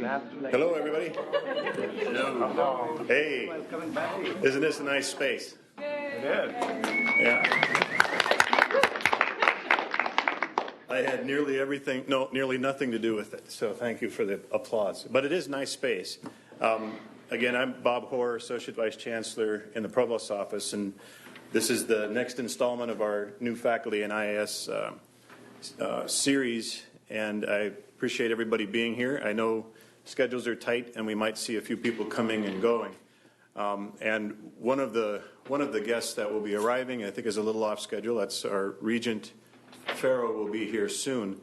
Hello, everybody. Hello. Hey, isn't this a nice space? It is. Yeah. I had nearly nothing to do with it, so thank you for the applause. But it is a nice space. Again, I'm Bob Hoare, Associate Vice Chancellor in the Provost's office, and this is the next installment of our new faculty and IAS series, and I appreciate everybody being here. I know schedules are tight, and we might see a few people coming and going. And one of the guests that will be arriving, I think, is a little off schedule. That's our Regent Farrow will be here soon.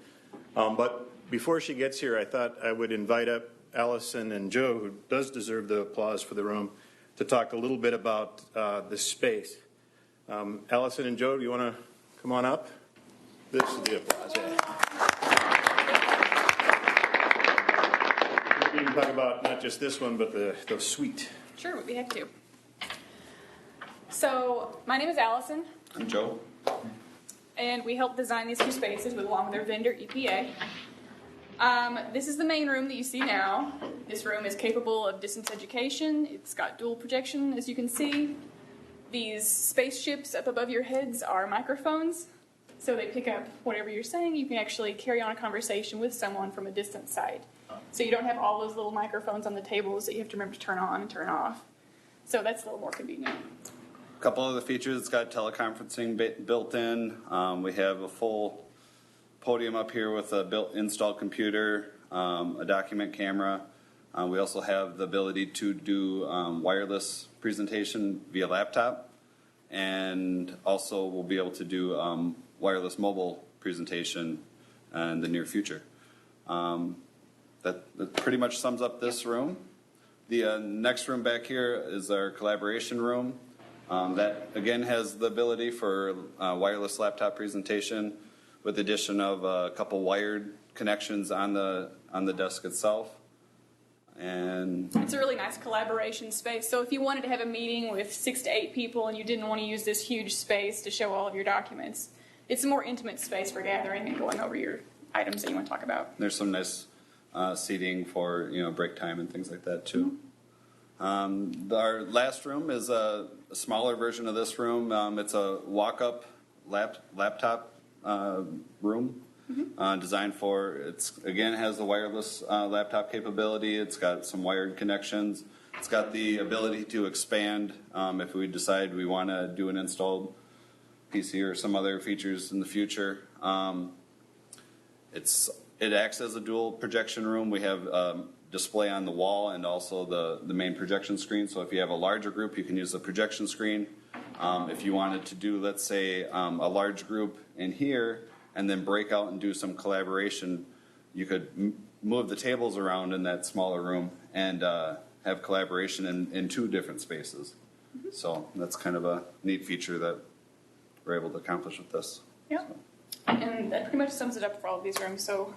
But before she gets here, I thought I would invite up Allison and Joe, who does deserve the applause for the room, to talk a little bit about this space. Allison and Joe, do you want to come on up? This is the applause. Yeah. Maybe you can talk about not just this one, but the suite. Sure, we'd be happy to. So, my name is Allison. I'm Joe. And we helped design these two spaces along with our vendor, EPA. This is the main room that you see now. This room is capable of distance education. It's got dual projection, as you can see. These spaceships up above your heads are microphones, so they pick up whatever you're saying. You can actually carry on a conversation with someone from a distant site. So you don't have all those little microphones on the tables that you have to remember to turn on and turn off. So that's a little more convenient. A couple of the features, it's got teleconferencing built in. We have a full podium up here with a installed computer, a document camera. We also have the ability to do wireless presentation via laptop, and also we'll be able to do wireless mobile presentation in the near future. That pretty much sums up this room. The next room back here is our collaboration room. That again has the ability for wireless laptop presentation, with the addition of a couple wired connections on the desk itself. And it's a really nice collaboration space. So if you wanted to have a meeting with 6 to 8 people and you didn't want to use this huge space to show all of your documents, it's a more intimate space for gathering and going over your items that you want to talk about. There's some nice seating for break time and things like that too. Mm-hmm. Our last room is a smaller version of this room. It's a walk-up laptop room. Mm-hmm. Designed for, has the wireless laptop capability. It's got some wired connections. It's got the ability to expand if we decide we want to do an installed PC or some other features in the future. It acts as a dual projection room. We have display on the wall and also the main projection screen. So if you have a larger group, you can use the projection screen. If you wanted to do, let's say, a large group in here, and then break out and do some collaboration, you could move the tables around in that smaller room and have collaboration in 2 different spaces. Mm-hmm. So that's kind of a neat feature that we're able to accomplish with this. Yeah, so. And that pretty much sums it up for all of these rooms. So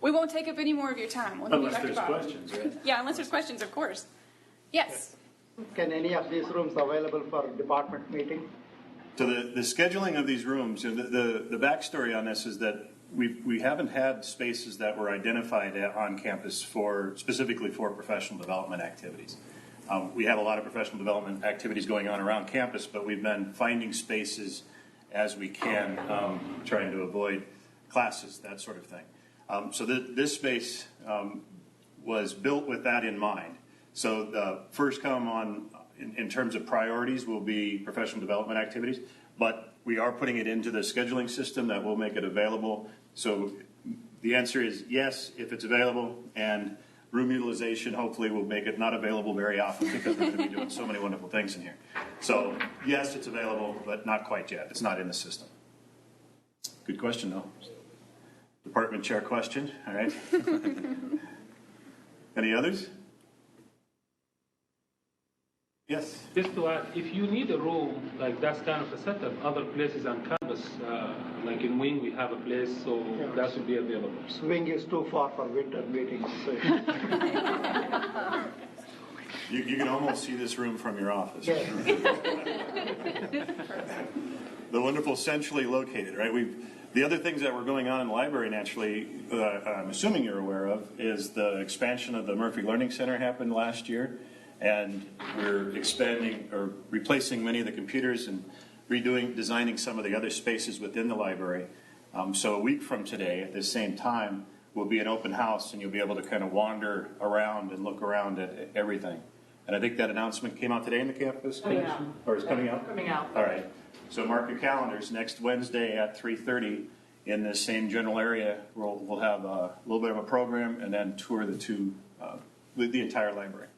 we won't take up any more of your time. Unless there's questions, right? Yeah, unless there's questions, of course. Yes? Can any of these rooms available for department meeting? So the scheduling of these rooms, the backstory on this is that we haven't had spaces that were identified on campus specifically for professional development activities. We have a lot of professional development activities going on around campus, but we've been finding spaces as we can, trying to avoid classes, that sort of thing. So this space was built with that in mind. So the first come on in terms of priorities will be professional development activities, but we are putting it into the scheduling system that will make it available. So the answer is yes, if it's available, and room utilization hopefully will make it not available very often because we're going to be doing so many wonderful things in here. So yes, it's available, but not quite yet. It's not in the system. Good question, though. Department chair question, all right. Any others? Yes. Just to add, if you need a room like that kind of a setup, other places on campus, like in Wing, we have a place, so that should be available. Wing is too far for winter meetings. So. You can almost see this room from your office. Yeah. The wonderful centrally located, right? The other things that were going on in the library, naturally, I'm assuming you're aware of, is the expansion of the Murphy Learning Center happened last year, and we're expanding or replacing many of the computers and designing some of the other spaces within the library. So a week from today, at the same time, will be an open house, and you'll be able to kind of wander around and look around at everything. And I think that announcement came out today in the campus? Coming out. Or is coming out? Coming out. All right. So mark your calendars. Next Wednesday at 3:30 in this same general area, we'll have a little bit of a program and then tour the entire library.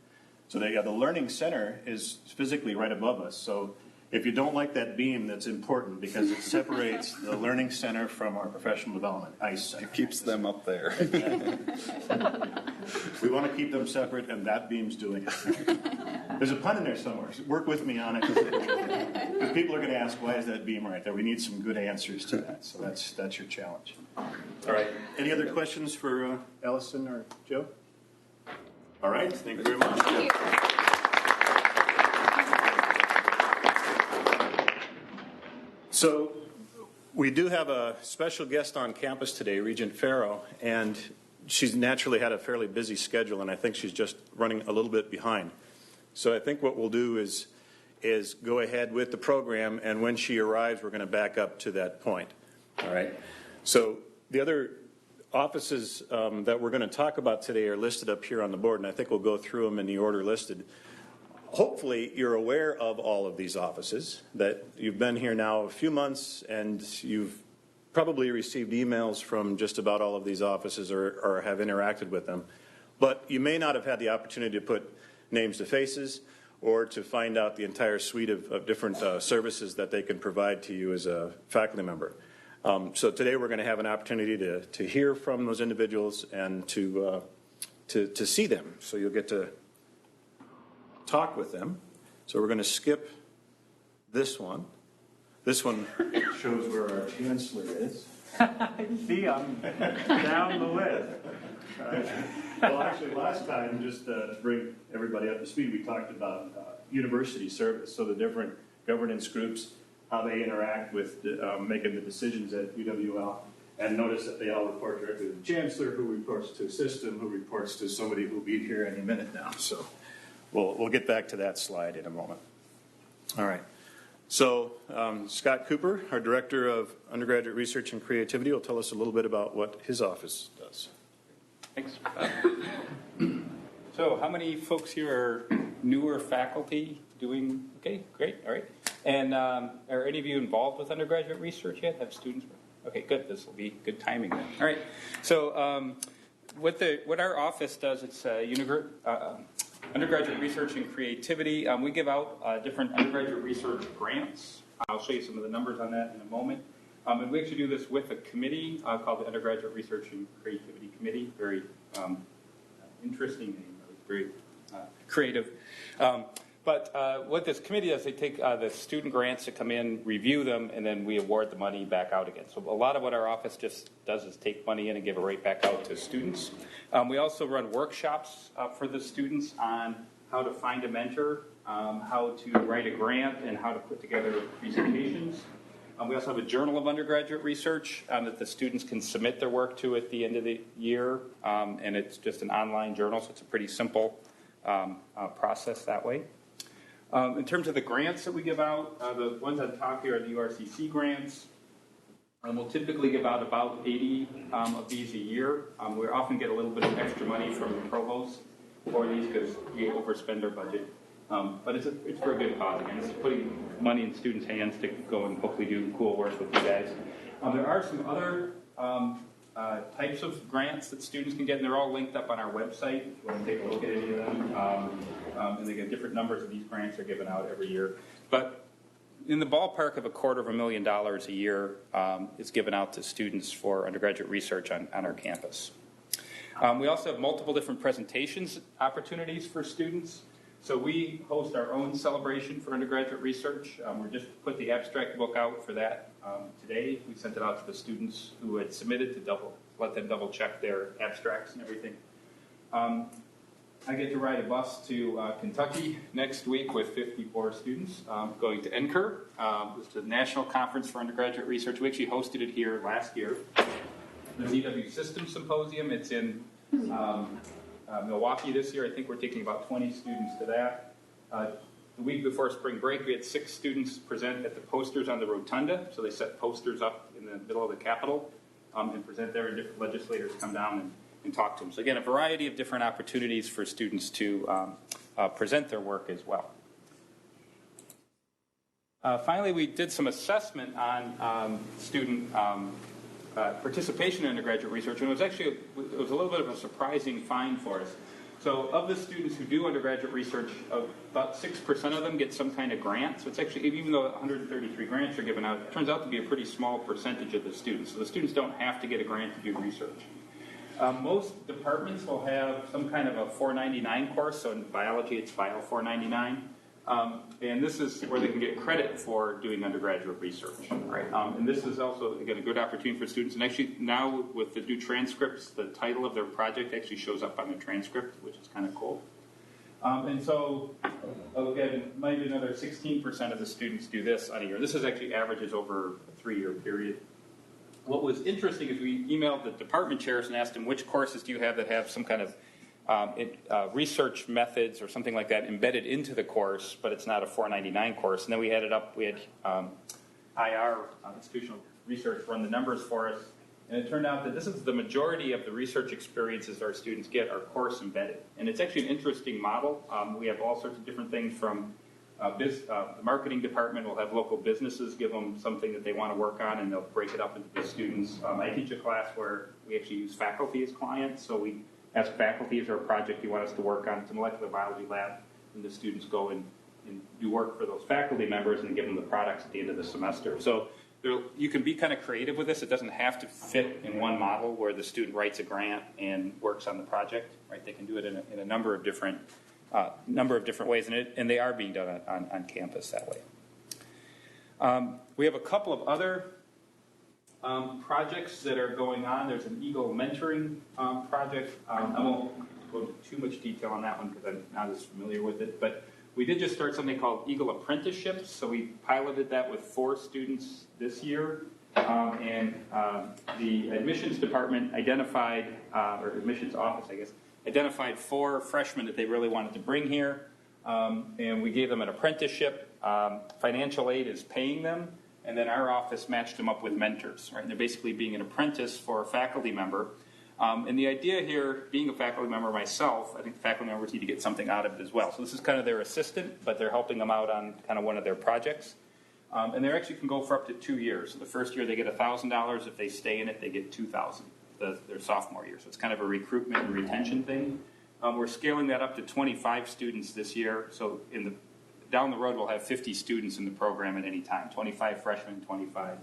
So the Learning Center is physically right above us. So if you don't like that beam, that's important because it separates the Learning Center from our professional development, ICE Center. It keeps them up there. We want to keep them separate, and that beam's doing it. There's a pun in there somewhere. Work with me on it. Because people are going to ask, why is that beam right there? We need some good answers to that. So that's your challenge. All right. Any other questions for Allison or Joe? All right. Thank you very much. Thank you. So we do have a special guest on campus today, Regent Farrow, and she's naturally had a fairly busy schedule, and I think she's just running a little bit behind. So I think what we'll do is go ahead with the program, and when she arrives, we're going to back up to that point. All right. So the other offices that we're going to talk about today are listed up here on the board, and I think we'll go through them in the order listed. Hopefully you're aware of all of these offices, that you've been here now a few months and you've probably received emails from just about all of these offices or have interacted with them. But you may not have had the opportunity to put names to faces or to find out the entire suite of different services that they can provide to you as a faculty member. So today we're going to have an opportunity to hear from those individuals and to see them. So you'll get to talk with them. So we're going to skip this one. This one shows where our chancellor is. See, I'm down the list. Well, actually, last time, just to bring everybody up to speed, we talked about university service, so the different governance groups, how they interact with making the decisions at UWL. And notice that they all report directly to the chancellor, who reports to a system, who reports to somebody who will be here any minute now. So we'll get back to that slide in a moment. All right. So Scott Cooper, our Director of Undergraduate Research and Creativity, will tell us a little bit about what his office does. Thanks. So how many folks here are newer faculty doing, okay, great, all right. And are any of you involved with undergraduate research yet? Have students? Okay, good, this will be good timing then. All right, so what our office does, it's undergraduate research and creativity. We give out different undergraduate research grants. I'll show you some of the numbers on that in a moment. And we actually do this with a committee called the Undergraduate Research and Creativity Committee. Very interesting name, very creative. But what this committee does, they take the student grants that come in, review them, and then we award the money back out again. So a lot of what our office just does is take money in and give it right back out to students. We also run workshops for the students on how to find a mentor, how to write a grant, and how to put together presentations. We also have a journal of undergraduate research that the students can submit their work to at the end of the year, and it's just an online journal, so it's a pretty simple process that way. In terms of the grants that we give out, the ones on top here are the URCC grants. We'll typically give out about 80 of these a year. We often get a little bit of extra money from the provost for these because we overspend our budget. But it's for a good cause. Again, it's putting money in students' hands to go and hopefully do cool work with you guys. There are some other types of grants that students can get, and they're all linked up on our website if you want to take a look at any of them. And they get different numbers of these grants are given out every year. But in the ballpark of $250,000 a year is given out to students for undergraduate research on our campus. We also have multiple different presentations opportunities for students. So we host our own celebration for undergraduate research. We just put the abstract book out for that today. We sent it out to the students who had submitted to let them double check their abstracts and everything. I get to ride a bus to Kentucky next week with 54 students going to NCUR. It's a national conference for undergraduate research. We actually hosted it here last year. The ZW Systems Symposium, it's in Milwaukee this year. I think we're taking about 20 students to that. The week before spring break, we had 6 students present at the posters on the rotunda. So they set posters up in the middle of the Capitol and present there, and different legislators come down and talk to them. So again, a variety of different opportunities for students to present their work as well. Finally, we did some assessment on student participation in undergraduate research, and it was a little bit of a surprising find for us. So of the students who do undergraduate research, about 6% of them get some kind of grant. So it's actually, even though 133 grants are given out, it turns out to be a pretty small percentage of the students. So the students don't have to get a grant to do research. Most departments will have some kind of a 499 course. So in biology, it's Bio 499. And this is where they can get credit for doing undergraduate research. Right? And this is also, again, a good opportunity for students. And actually, now with the new transcripts, the title of their project actually shows up on the transcript, which is kind of cool. And so, again, maybe another 16% of the students do this on a year. This is actually averages over a 3-year period. What was interesting is we emailed the department chairs and asked them, which courses do you have that have some kind of research methods or something like that embedded into the course, but it's not a 499 course. And then we added up, we had IR, Institutional Research, run the numbers for us. And it turned out that this is the majority of the research experiences our students get are course embedded. And it's actually an interesting model. We have all sorts of different things from the marketing department will have local businesses give them something that they want to work on, and they'll break it up into the students. I teach a class where we actually use faculty as clients, so we ask faculty, is there a project you want us to work on? It's a molecular biology lab, and the students go and do work for those faculty members and give them the products at the end of the semester. So you can be kind of creative with this. It doesn't have to fit in one model where the student writes a grant and works on the project. Right? They can do it in a number of different ways, and they are being done on campus that way. We have a couple of other projects that are going on. There's an Eagle mentoring project. I won't go into too much detail on that one because I'm not as familiar with it, but we did just start something called Eagle Apprenticeships. So we piloted that with 4 students this year, and the admissions department identified, or admissions office, I guess, identified 4 freshmen that they really wanted to bring here, and we gave them an apprenticeship. Financial aid is paying them, and then our office matched them up with mentors. Right? And they're basically being an apprentice for a faculty member. And the idea here, being a faculty member myself, I think the faculty members need to get something out of it as well. So this is kind of their assistant, but they're helping them out on kind of one of their projects. And they actually can go for up to 2 years. So the first year they get $1,000. If they stay in it, they get $2,000 their sophomore year. So it's kind of a recruitment and retention thing. We're scaling that up to 25 students this year. So down the road, we'll have 50 students in the program at any time, 25 freshmen, 25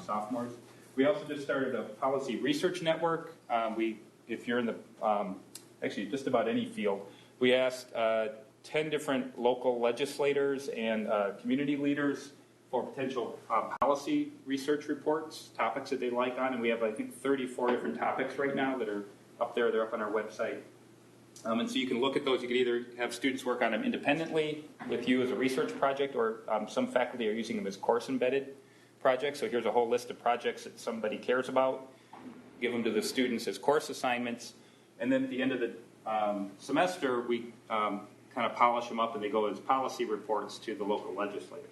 sophomores. We also just started a policy research network. If you're in the, actually just about any field, we asked 10 different local legislators and community leaders for potential policy research reports, topics that they like on, and we have, I think, 34 different topics right now that are up there. They're up on our website. And so you can look at those. You can either have students work on them independently with you as a research project, or some faculty are using them as course-embedded projects. So here's a whole list of projects that somebody cares about. Give them to the students as course assignments. And then at the end of the semester, we kind of polish them up, and they go as policy reports to the local legislators,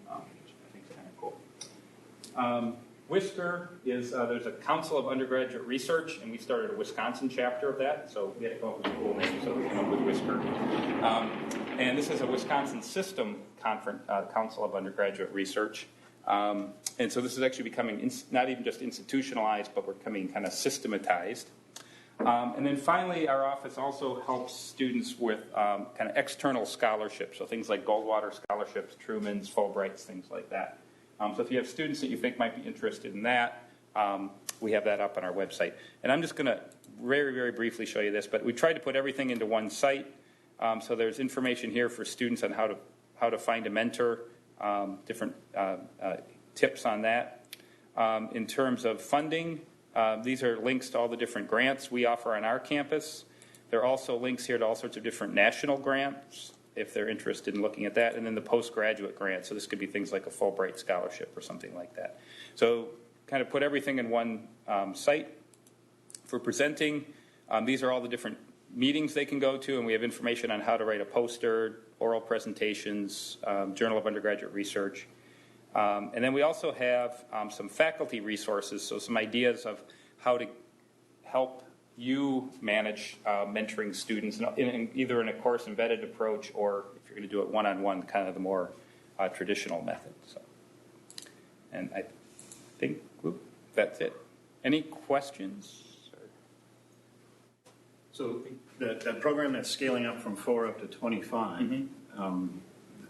which I think is kind of cool. Whisker is, there's a Council of Undergraduate Research, and we started a Wisconsin chapter of that, so we had to come up with a cool name, so we came up with Whisker. And this is a Wisconsin System Council of Undergraduate Research. And so this is actually becoming not even just institutionalized, but we're becoming kind of systematized. And then finally, our office also helps students with kind of external scholarships, so things like Goldwater scholarships, Truman's, Fulbrights, things like that. So if you have students that you think might be interested in that, we have that up on our website. And I'm just going to very, very briefly show you this, but we tried to put everything into one site. So there's information here for students on how to find a mentor, different tips on that. In terms of funding, these are links to all the different grants we offer on our campus. There are also links here to all sorts of different national grants, if they're interested in looking at that, and then the postgraduate grant. So this could be things like a Fulbright scholarship or something like that. So kind of put everything in one site. For presenting, these are all the different meetings they can go to, and we have information on how to write a poster, oral presentations, Journal of Undergraduate Research. And then we also have some faculty resources, so some ideas of how to help you manage mentoring students, either in a course embedded approach or if you're going to do it one-on-one, kind of the more traditional method. So, and I think that's it. Any questions? So that program that's scaling up from 4 up to 25,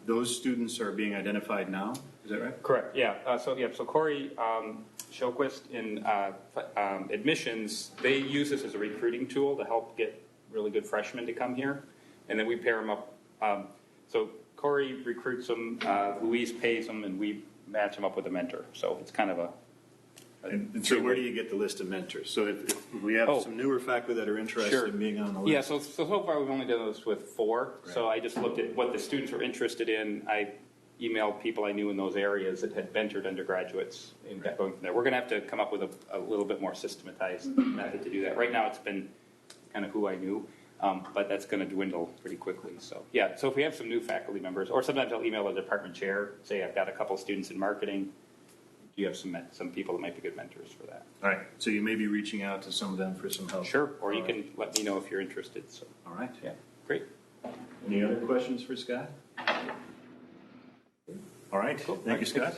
those students are being identified now, is that right? Correct, yeah. So Corey Shilquist in admissions, they use this as a recruiting tool to help get really good freshmen to come here, and then we pair them up. So Corey recruits them, Louise pays them, and we match them up with a mentor. So it's kind of a And so where do you get the list of mentors? So if we have some newer faculty that are interested in being on the list. Yeah, so far we've only done this with 4. Right. So I just looked at what the students were interested in. I emailed people I knew in those areas that had mentored undergraduates and got going from there. We're going to have to come up with a little bit more systematized method to do that. Right now it's been kind of who I knew, but that's going to dwindle pretty quickly. So yeah, so if we have some new faculty members, or sometimes I'll email a department chair, say I've got a couple students in marketing. You have some people that might be good mentors for that. All right. So you may be reaching out to some of them for some help. Sure. Or you can let me know if you're interested. So. All right. Yeah. Great. Any other questions for Scott? All right. Cool. Thank you, Scott.